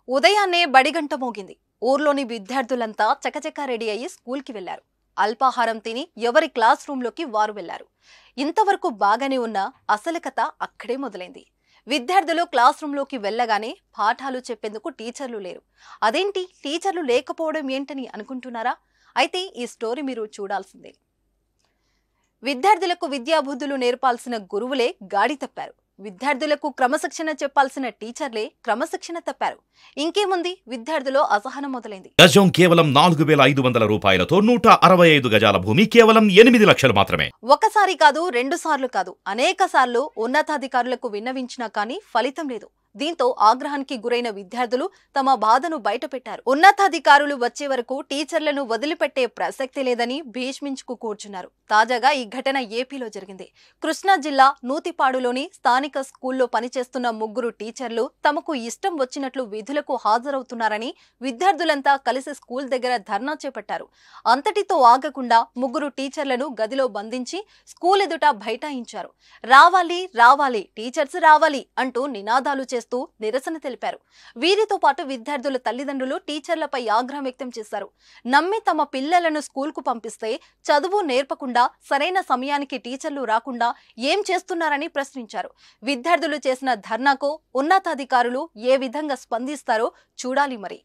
ఉదయాన్నే బడిగంట మోగింది. ఊర్లోని విద్యార్థులంతా చకచకా రెడీ అయ్యి స్కూల్కి వెళ్లారు. అల్పాహారం తిని ఎవరి క్లాస్ రూమ్లోకి వారు వెళ్లారు. ఇంతవరకు బాగానే ఉన్న అసలు కథ అక్కడే మొదలైంది. విద్యార్థులు క్లాస్ రూమ్లోకి వెళ్లగానే పాఠాలు చెప్పేందుకు టీచర్లు లేరు. అదేంటి టీచర్లు లేకపోవడం ఏంటని అనుకుంటున్నారా? అయితే ఈ స్టోరీ మీరు చూడాల్సిందే. విద్యార్థులకు విద్యాబుద్ధులు నేర్పాల్సిన గురువులే గాడి తప్పారు. విద్యార్థులకు క్రమశిక్షణ చెప్పాల్సిన టీచర్లే క్రమశిక్షణ తప్పారు. ఇంకేముంది, విద్యార్థులు అసహనం మొదలైంది. గజం కేవలం 4,500 రూపాయలతో 165 గజాల భూమి కేవలం 8 లక్షలు మాత్రమే. ఒకసారి కాదు, 2 సార్లు కాదు, అనేక సార్లు ఉన్నతాధికారులకు విన్నవించినా కానీ ఫలితం లేదు. దీంతో ఆగ్రహానికి గురైన విద్యార్థులు తమ బాధను బయటపెట్టారు. ఉన్నతాధికారులు వచ్చే వరకు టీచర్లను వదిలిపెట్టే ప్రసక్తి లేదని భీష్మించుకు కూర్చున్నారు. తాజాగా ఈ ఘటన ఏపీలో జరిగింది. కృష్ణా జిల్లా నూతిపాడులోని స్థానిక స్కూల్లో పనిచేస్తున్న 3 టీచర్లు తమకు ఇష్టం వచ్చినట్లు విధులకు హాజరవుతున్నారని విద్యార్థులంతా కలిసి స్కూల్ దగ్గర ధర్నా చేపట్టారు. అంతటితో ఆగకుండా 3 టీచర్లను గదిలో బంధించి స్కూల్ ఎదుట బైఠాయించారు. రావాలి రావాలి, టీచర్స్ రావాలి అంటూ నినాదాలు చేస్తూ నిరసన తెలిపారు. వీరితో పాటు విద్యార్థుల తల్లిదండ్రులు టీచర్లపై ఆగ్రహం వ్యక్తం చేశారు. నమ్మి తమ పిల్లలను స్కూల్కు పంపిస్తే చదువు నేర్పకుండా సరైన సమయానికి టీచర్లు రాకుండా ఏం చేస్తున్నారని ప్రశ్నించారు. విద్యార్థులు చేసిన ధర్నాకు ఉన్నతాధికారులు ఏ విధంగా స్పందిస్తారో చూడాలి మరి.